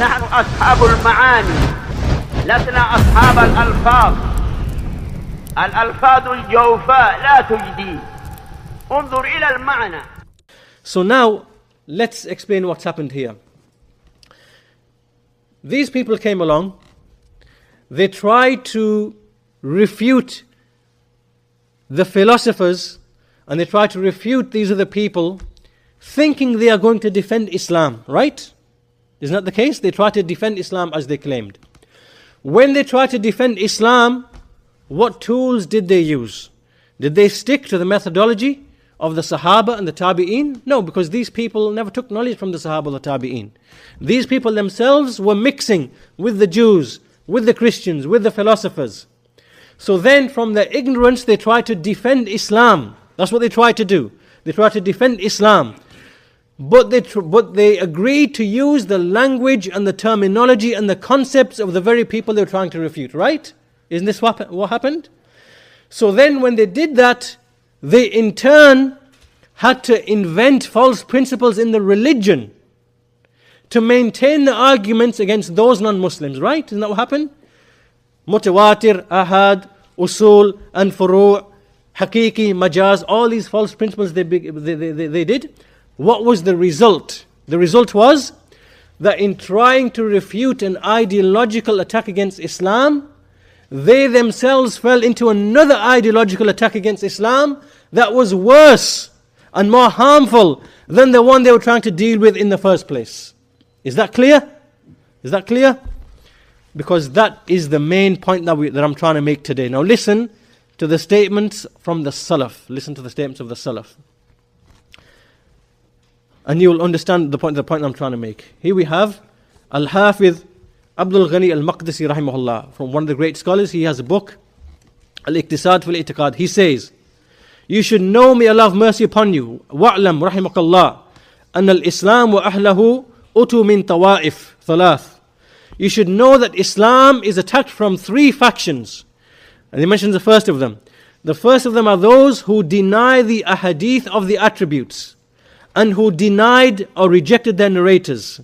نحن أصحاب المعاني لسنا أصحاب الألفاظ. الألفاظ الجوفاء لا تجدي. انظر إلى المعنى. So now, let's explain what's happened here. These people came along, they tried to refute the philosophers, and they tried to refute these other people, thinking they are going to defend Islam, right? Isn't that the case? They tried to defend Islam as they claimed. When they tried to defend Islam, what tools did they use? Did they stick to the methodology of the Sahaba and the Tabi'een? No, because these people never took knowledge from the Sahaba or the Tabi'een. These people themselves were mixing with the Jews, with the Christians, with the philosophers. So then from their ignorance they tried to defend Islam. That's what they tried to do. They tried to defend Islam. But they agreed to use the language and the terminology and the concepts of the very people they were trying to refute, right? Isn't this what happened? So then when they did that, they in turn had to invent false principles in the religion to maintain the arguments against those non-Muslims, right? Isn't that what happened? Mutawatir, ahad, usul, and furu', haqiqi, majaz, all these false principles they did. What was the result? The result was that in trying to refute an ideological attack against Islam, they themselves fell into another ideological attack against Islam that was worse and more harmful than the one they were trying to deal with in the first place. Is that clear? Is that clear? Because that is the main point that I'm trying to make today. Now listen to the statements from the Salaf. Listen to the statements of the Salaf. And you will understand the point I'm trying to make. Here we have Al-Hafidh Abdul Ghani Al-Maqdisi rahimahullah, from one of the great scholars. He has a book, Al-Iqtisad fil I'tiqad. He says, you should know, may Allah have mercy upon you, wa'lam rahimakallah, an al-Islam wa ahlahu utu min tawa'if thalath. You should know that Islam is attacked from three factions. And he mentions the first of them. The first of them are those who deny the ahadith of the attributes and who denied or rejected their narrators.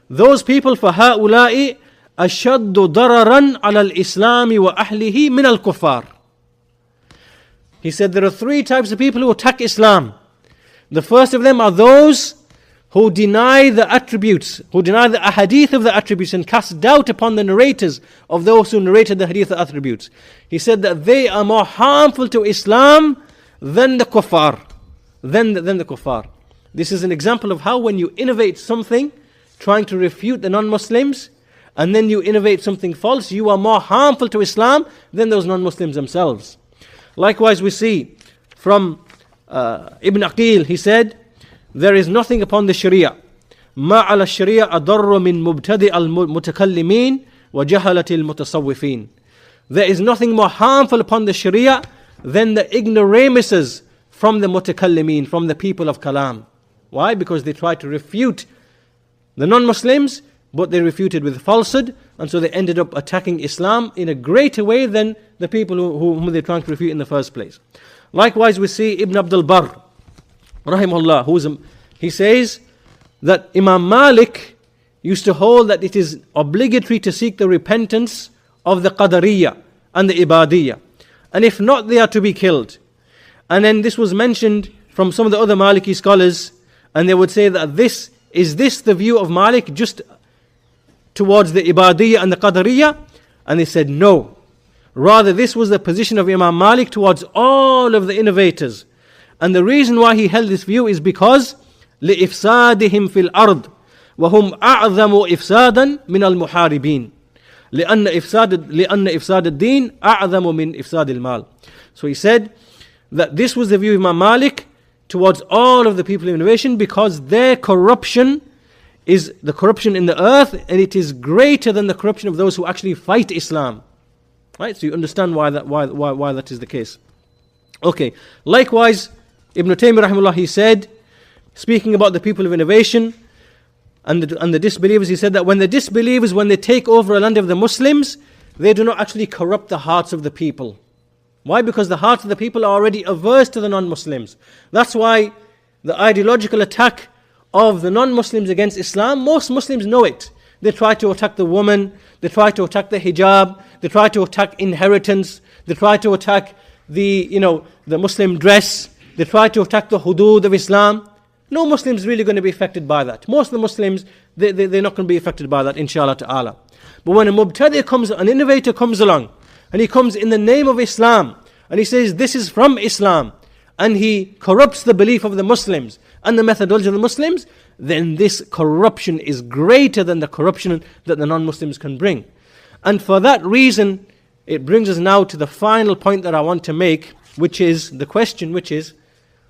Those people, فَهَؤُلَاءِ أَشَدُّ ضَرَرًا عَلَى الْإِسْلَامِ وَأَهْلِهِ مِنَ الْكُفَّارِ. He said there are three types of people who attack Islam. The first of them are those who deny the attributes, who deny the ahadith of the attributes and cast doubt upon the narrators of those who narrated the hadith of attributes. He said that they are more harmful to Islam than the kuffar. Than the kuffar. This is an example of how when you innovate something, trying to refute the non-Muslims, and then you innovate something false, you are more harmful to Islam than those non-Muslims themselves. Likewise we see from Ibn Aqil, he said, there is nothing upon the Sharia. ما على الشريعة أضر من مبتدئ المتكلمين وجهلة المتصوفين. There is nothing more harmful upon the Sharia than the ignoramuses from the mutakallimin, from the people of Kalam. Why? Because they tried to refute the non-Muslims, but they refuted with falsehood, and so they ended up attacking Islam in a greater way than the people whom they were trying to refute in the first place. Likewise, we see Ibn Abdul Barr, rahimahullah, he says that Imam Malik used to hold that it is obligatory to seek the repentance of the Qadariyya and the Ibadiyya, and if not, they are to be killed. And then this was mentioned from some of the other Maliki scholars, and they would say that is this the view of Malik just towards the Ibadiyya and the Qadariyya? And they said no. Rather, this was the position of Imam Malik towards all of the innovators. And the reason why he held this view is because لِإِفْسَادِهِمْ فِي الْأَرْضِ وَهُمْ أَعْظَمُ إِفْسَادًا مِنَ الْمُحَارِبِينَ لأن إفساد الدين أعظم من إفساد المال. So he said that this was the view of Imam Malik towards all of the people of innovation, because their corruption is the corruption in the earth, and it is greater than the corruption of those who actually fight Islam. Right? So you understand why that is the case. Okay. Likewise, Ibn Taymiyyah rahimahullah, he said, speaking about the people of innovation and the disbelievers, he said that when the disbelievers, when they take over a land of the Muslims, they do not actually corrupt the hearts of the people. Why? Because the hearts of the people are already averse to the non-Muslims. That's why the ideological attack of the non-Muslims against Islam, most Muslims know it. They try to attack the woman, they try to attack the hijab, they try to attack inheritance, they try to attack the Muslim dress, they try to attack the hudud of Islam. No Muslim is really going to be affected by that. Most of the Muslims, they're not going to be affected by that, inshallah ta'ala. But when a mubtadi comes, an innovator comes along, and he comes in the name of Islam, and he says this is from Islam, and he corrupts the belief of the Muslims and the methodology of the Muslims, then this corruption is greater than the corruption that the non-Muslims can bring. And for that reason, it brings us now to the final point that I want to make, which is the question, which is,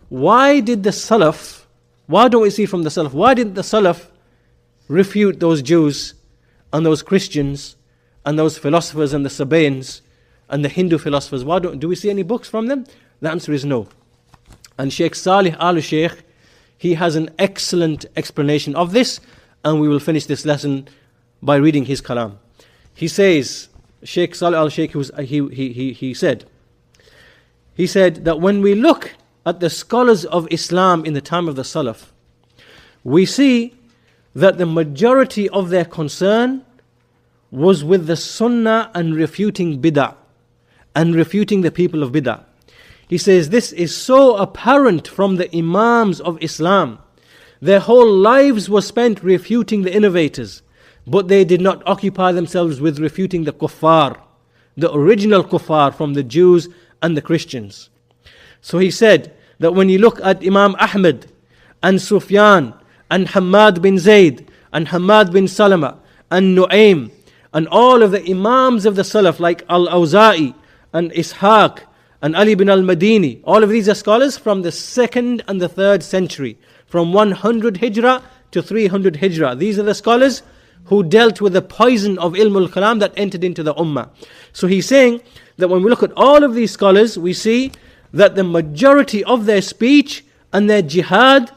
why did the Salaf, why don't we see from the Salaf, why didn't the Salaf refute those Jews and those Christians and those philosophers and the Sabaeans and the Hindu philosophers? Do we see any books from them? The answer is no. And Shaykh Salih al-Shaykh, he has an excellent explanation of this, and we will finish this lesson by reading his kalam. He says, Shaykh Salih al-Shaykh, he said that when we look at the scholars of Islam in the time of the Salaf, we see that the majority of their concern was with the Sunnah and refuting bid'ah and refuting the people of bid'ah. He says this is so apparent from the Imams of Islam. Their whole lives were spent refuting the innovators, but they did not occupy themselves with refuting the kuffar, the original kuffar from the Jews and the Christians. So he said that when you look at Imam Ahmad and Sufyan and Hamad bin Zayd and Hamad bin Salama and Nu'aym and all of the Imams of the Salaf like Al-Awza'i and Ishaq and Ali bin al-Madini, all of these are scholars from the 2nd and the 3rd century, from 100 Hijrah to 300 Hijrah. These are the scholars who dealt with the poison of ilm al-kalam that entered into the ummah. So he's saying that when we look at all of these scholars, we see that the majority of their speech and their jihad,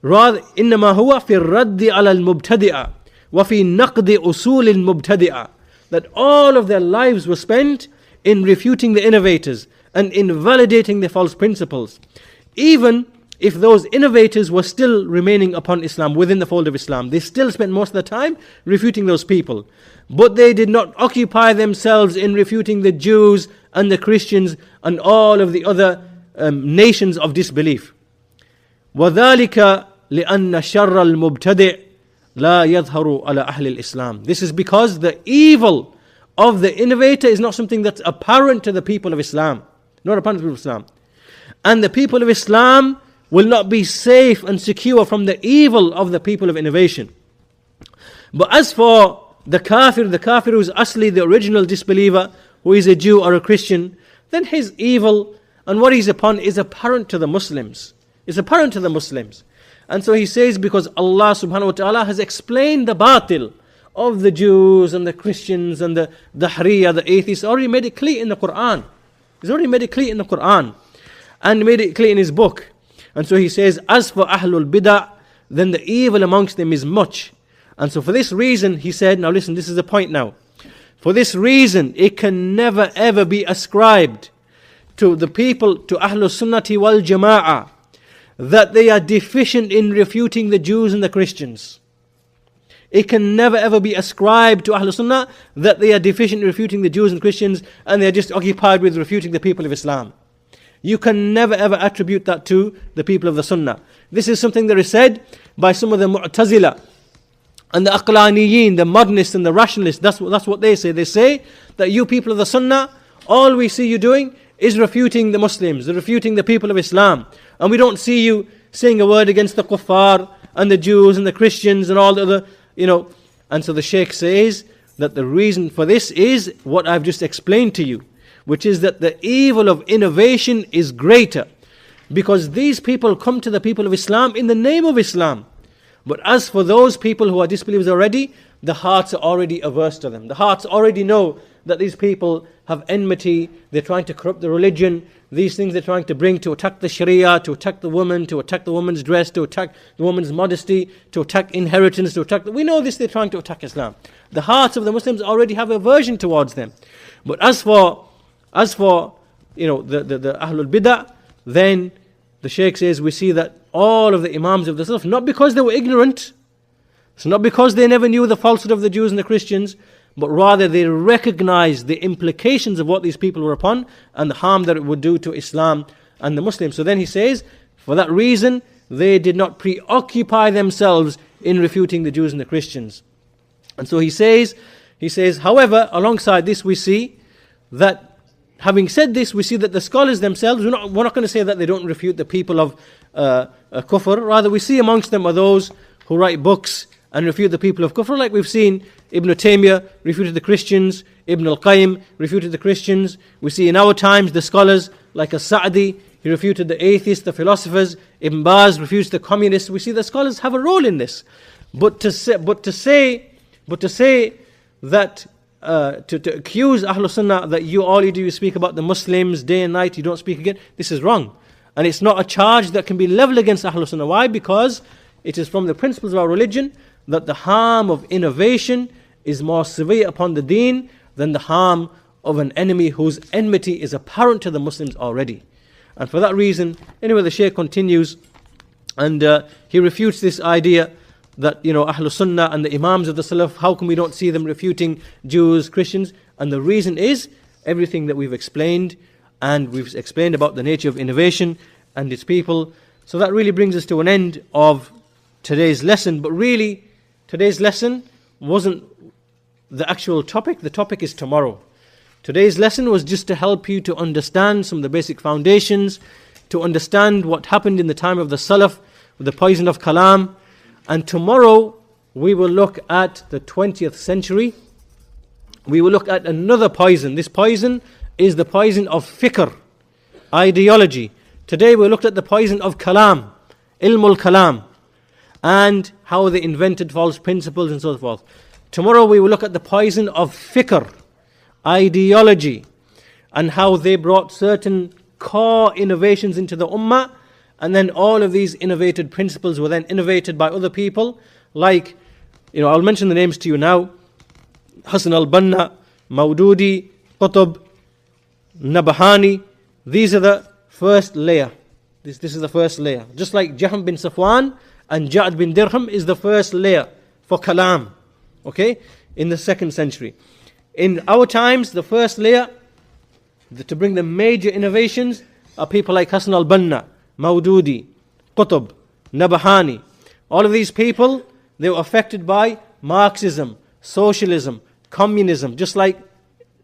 rather إنما هو في الرد على المبتدئة وفي نقد أصول المبتدئة, that all of their lives were spent in refuting the innovators and invalidating the false principles, even if those innovators were still remaining upon Islam, within the fold of Islam. They still spent most of the time refuting those people, but they did not occupy themselves in refuting the Jews and the Christians and all of the other nations of disbelief. وَذَلِكَ لِأَنَّ شَرَّ الْمُبْتَدِعِ لَا يَظْهَرُ عَلَى أَهْلِ الْإِسْلَامِ. This is because the evil of the innovator is not something that's apparent to the people of Islam. Not apparent to the people of Islam. And the people of Islam will not be safe and secure from the evil of the people of innovation. But as for the kafir who is asli, the original disbeliever, who is a Jew or a Christian, then his evil and what he's upon is apparent to the Muslims. It's apparent to the Muslims. And so he says, because Allah subhanahu wa ta'ala has explained the batil of the Jews and the Christians and the Dahriya, the atheists, already made it clear in the Quran. He's already made it clear in the Quran and made it clear in his book. And so he says, as for Ahlul Bid'ah, then the evil amongst them is much. And so for this reason, he said, now listen, this is the point now. For this reason, it can never ever be ascribed to the people, to Ahlul Sunnati wal Jama'ah, that they are deficient in refuting the Jews and the Christians. It can never ever be ascribed to Ahlul Sunnah that they are deficient in refuting the Jews and Christians and they are just occupied with refuting the people of Islam. You can never ever attribute that to the people of the Sunnah. This is something that is said by some of the Mu'tazila and the Aqlaniyin, the modernists and the rationalists. That's what they say. They say that you people of the Sunnah, all we see you doing is refuting the Muslims, refuting the people of Islam. And we don't see you saying a word against the kuffar and the Jews and the Christians and all the other, And so the Shaykh says that the reason for this is what I've just explained to you, which is that the evil of innovation is greater, because these people come to the people of Islam in the name of Islam. But as for those people who are disbelievers already, the hearts are already averse to them. The hearts already know that these people have enmity, they're trying to corrupt the religion, these things they're trying to bring to attack the Sharia, to attack the woman, to attack the woman's dress, to attack the woman's modesty, to attack inheritance, to attack... We know this, they're trying to attack Islam. The hearts of the Muslims already have aversion towards them. But as for the Ahlul Bid'ah, then the Shaykh says we see that all of the Imams of the Salaf, not because they were ignorant, So not because they never knew the falsehood of the Jews and the Christians, but rather they recognized the implications of what these people were upon and the harm that it would do to Islam and the Muslims. So then he says, for that reason, they did not preoccupy themselves in refuting the Jews and the Christians. And so he says, however, alongside this we see that, having said this, we see that the scholars themselves, we're not going to say that they don't refute the people of kufr. Rather, we see amongst them are those who write books and refute the people of kufr, like we've seen Ibn Taymiyyah refuted the Christians, Ibn al-Qayyim refuted the Christians. We see in our times the scholars like as-Sa'di, he refuted the atheists, the philosophers. Ibn Baz refutes the communists. We see the scholars have a role in this. But to say that to accuse Ahlul Sunnah that all you do is speak about the Muslims day and night, you don't speak again, this is wrong. And it's not a charge that can be leveled against Ahlul Sunnah. Why? Because it is from the principles of our religion that the harm of innovation is more severe upon the deen than the harm of an enemy whose enmity is apparent to the Muslims already. And for that reason, anyway, the Shaykh continues and he refutes this idea that, Ahlul Sunnah and the Imams of the Salaf, how come we don't see them refuting Jews, Christians? And the reason is everything that we've explained, and we've explained about the nature of innovation and its people. So that really brings us to an end of today's lesson. But really, today's lesson wasn't the actual topic. The topic is tomorrow. Today's lesson was just to help you to understand some of the basic foundations, to understand what happened in the time of the Salaf with the poison of Kalām. And tomorrow we will look at the 20th century. We will look at another poison. This poison is the poison of fikr, ideology. Today we looked at the poison of Kalām, ilmul Kalām, and how they invented false principles and so forth. Tomorrow we will look at the poison of fikr, ideology, and how they brought certain core innovations into the ummah, and then all of these innovated principles were then innovated by other people, like, I'll mention the names to you now: Hasan al-Banna, Maududi, Qutb, Nabhani. These are the first layer. This is the first layer. Just like Jahm bin Safwan and Ja'd bin Dirham is the first layer for Kalām, okay, in the 2nd century. In our times, the first layer to bring the major innovations are people like Hasan al-Banna, Maududi, Qutb, Nabhani. All of these people, they were affected by Marxism, socialism, communism, just like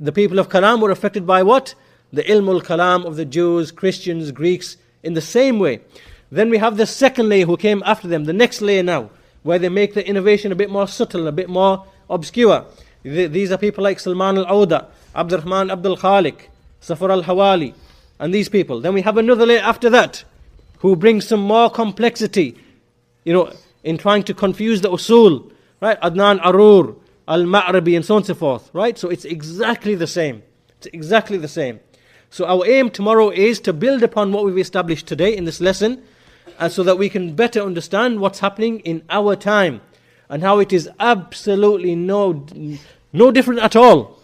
the people of Kalām were affected by what? The ilmul Kalām of the Jews, Christians, Greeks, in the same way. Then we have the second layer who came after them, the next layer now, where they make the innovation a bit more subtle, a bit more obscure. These are people like Salman al-Awda, Abdurrahman Abdul Khaliq, Safar al-Hawali, and these people. Then we have another layer after that, who brings some more complexity, in trying to confuse the usul, right? Adnan Arur, Al-Ma'rabi, and so on and so forth, right? So it's exactly the same. It's exactly the same. So our aim tomorrow is to build upon what we've established today in this lesson, and so that we can better understand what's happening in our time, and how it is absolutely no different at all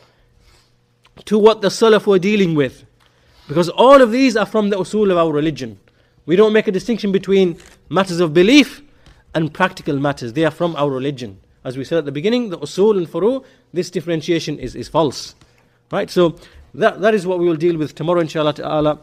to what the Salaf were dealing with. Because all of these are from the usul of our religion. We don't make a distinction between matters of belief and practical matters. They are from our religion. As we said at the beginning, the usul and furu, this differentiation is false. Right? So that is what we will deal with tomorrow, inshallah ta'ala.